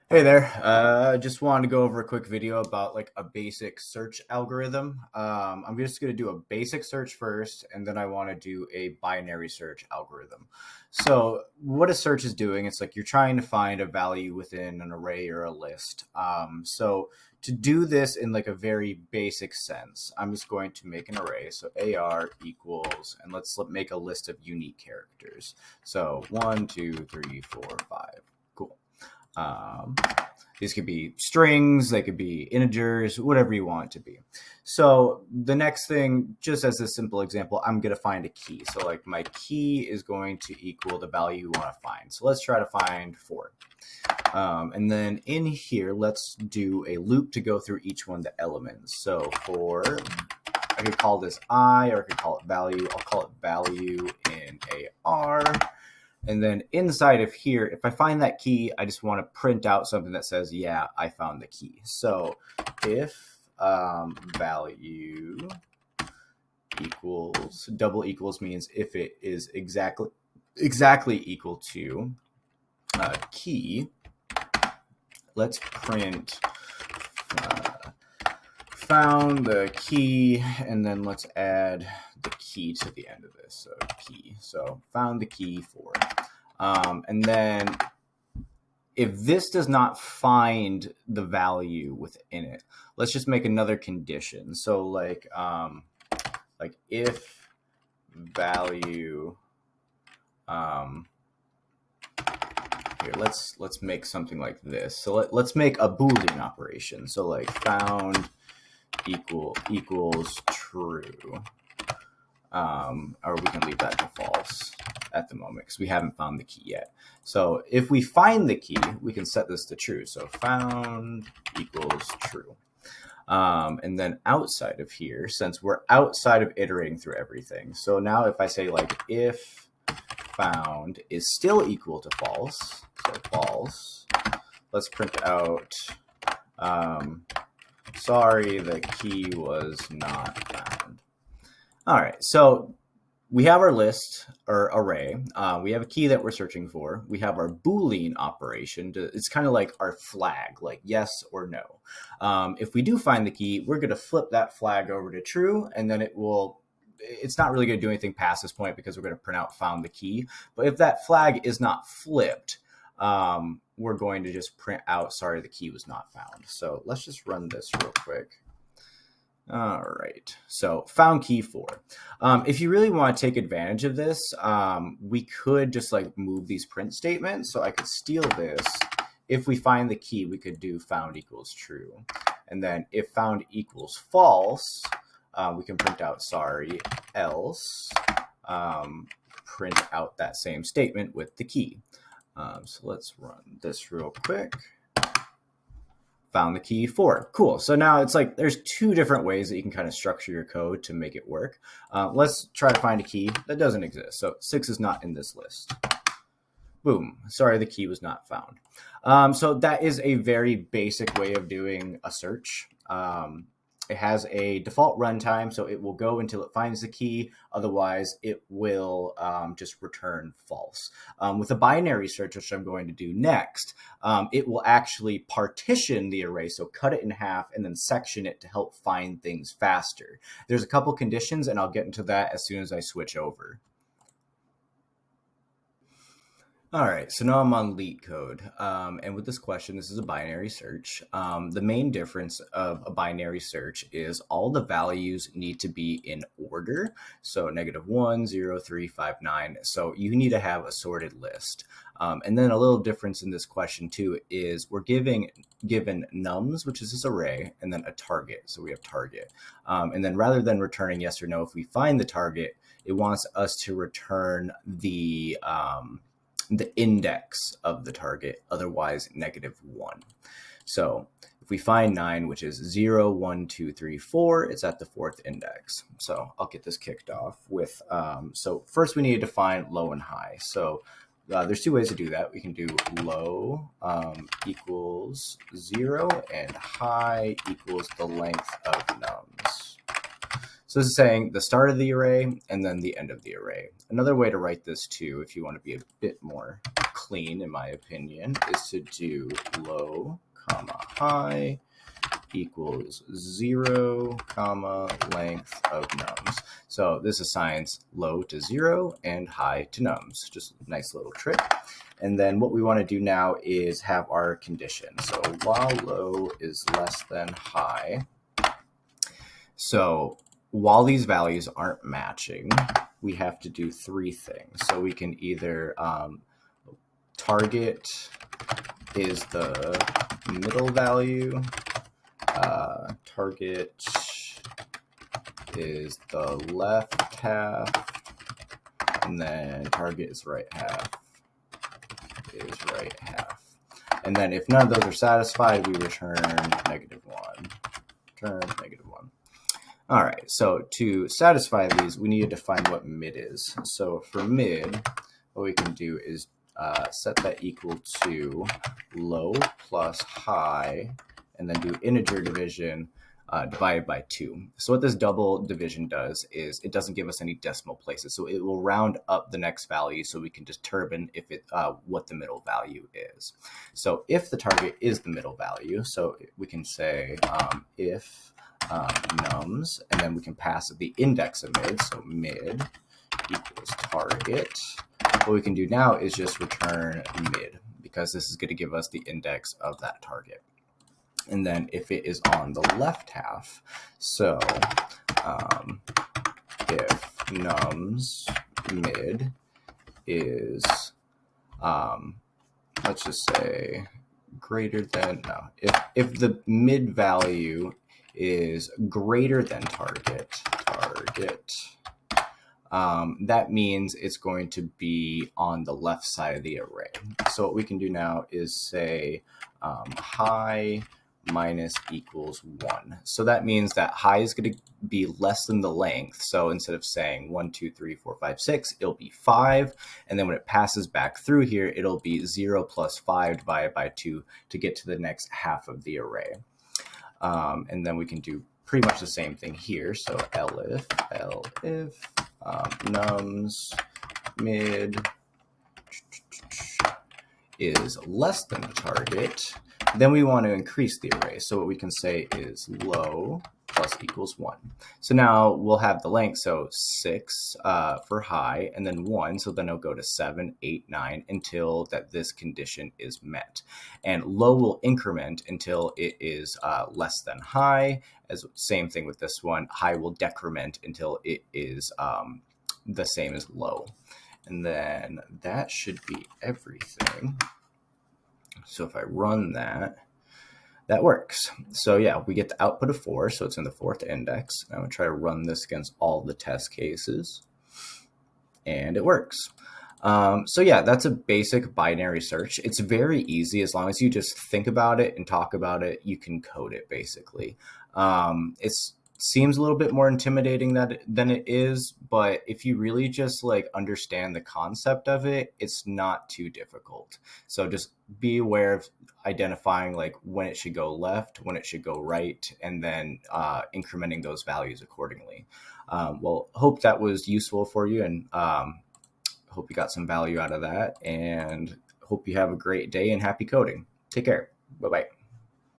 Hey there. Just wanted to go over a quick video about like a basic search algorithm. I'm just going to do a basic search first, and then I want to do a binary search algorithm. So what a search is doing, it's like you're trying to find a value within an array or a list. So to do this in like a very basic sense, I'm just going to make an array. So AR equals, and let's make a list of unique characters. So 1, 2, 3, 4, 5. Cool. Um, these could be strings, they could be integers, whatever you want it to be. So the next thing, just as a simple example, I'm going to find a key. So like my key is going to equal the value you want to find. So let's try to find 4. And then in here, let's do a loop to go through each one of the elements. So for, I could call this I, or I could call it value. I'll call it value in AR. And then inside of here, if I find that key, I just want to print out something that says, yeah, I found the key. So if value equals, double equals means if it is exactly equal to key, let's print found the key, and then let's add the key to the end of this. So key. So found the key 4. And then if this does not find the value within it, let's just make another condition. So like if value here, let's make something like this. So let's make a Boolean operation. So like found equals true. Or we can leave that to false at the moment because we haven't found the key yet. So if we find the key, we can set this to true. So found equals true. And then outside of here, since we're outside of iterating through everything, so now if I say like if found is still equal to false, so false, let's print out sorry, the key was not found. All right, so we have our list or array. We have a key that we're searching for. We have our Boolean operation. It's kind of like our flag, like yes or no. If we do find the key, we're going to flip that flag over to true, and then it's not really going to do anything past this point because we're going to print out found the key. But if that flag is not flipped, we're going to just print out, sorry, the key was not found. So let's just run this real quick. All right, so found key 4. If you really want to take advantage of this, we could just like move these print statements. So I could steal this. If we find the key, we could do found equals true. And then if found equals false, we can print out sorry, else, print out that same statement with the key. So let's run this real quick. Found the key 4. Cool. So now it's like there's 2 different ways that you can kind of structure your code to make it work. Let's try to find a key that doesn't exist. So 6 is not in this list. Boom. Sorry, the key was not found. So that is a very basic way of doing a search. It has a default runtime, so it will go until it finds the key. Otherwise, it will just return false. With a binary search, which I'm going to do next, it will actually partition the array, so cut it in half and then section it to help find things faster. There's a couple conditions, and I'll get into that as soon as I switch over. All right, so now I'm on LeetCode. And with this question, this is a binary search. The main difference of a binary search is all the values need to be in order. So -1, 0, 3, 5, 9. So you need to have a sorted list. And then a little difference in this question too is we're given nums, which is this array, and then a target. So we have target. And then rather than returning yes or no, if we find the target, it wants us to return the index of the target, otherwise -1. So if we find 9, which is 0, 1, 2, 3, 4, it's at the 4th index. So I'll get this kicked off with, so first we need to define low and high. So there's 2 ways to do that. We can do low equals 0 and high equals the length of nums. So this is saying the start of the array and then the end of the array. Another way to write this too, if you want to be a bit more clean, in my opinion, is to do low, comma, high equals 0, comma, length of nums. So this assigns low to 0 and high to nums. Just a nice little trick. And then what we want to do now is have our condition. So while low is less than high, so while these values aren't matching, we have to do three things. So we can either target is the middle value, target is the left half, and then target is right half. And then if none of those are satisfied, we return -1. Return -1. All right, so to satisfy these, we need to define what mid is. So for mid, what we can do is set that equal to low plus high, and then do integer division divided by 2. So what this double division does is it doesn't give us any decimal places. So it will round up the next value so we can determine if it what the middle value is. So if the target is the middle value, so we can say if nums, and then we can pass the index of mid, so mid equals target. What we can do now is just return mid, because this is going to give us the index of that target. And then if it is on the left half, so if nums mid is, let's just say greater than, no, if the mid value is greater than target, that means it's going to be on the left side of the array. So what we can do now is say high minus equals 1. So that means that high is going to be less than the length. So instead of saying 1, 2, 3, 4, 5, 6, it'll be 5. And then when it passes back through here, it'll be 0 plus 5 divided by 2 to get to the next half of the array. And then we can do pretty much the same thing here. So elif nums mid is less than the target, then we want to increase the array. So what we can say is low plus equals 1. So now we'll have the length, so 6 for high, and then 1, so then it'll go to 7, 8, 9, until that this condition is met. And low will increment until it is less than high, as same thing with this one. High will decrement until it is the same as low. And then that should be everything. So if I run that, that works. So yeah, we get the output of 4, so it's in the 4th index. I'm going to try to run this against all the test cases, and it works. So yeah, that's a basic binary search. It's very easy. As long as you just think about it and talk about it, you can code it basically. It seems a little bit more intimidating than it is, but if you really just like understand the concept of it, it's not too difficult. So just be aware of identifying like when it should go left, when it should go right, and then incrementing those values accordingly. Well, hope that was useful for you, and hope you got some value out of that, and hope you have a great day and happy coding. Take care. Bye-bye.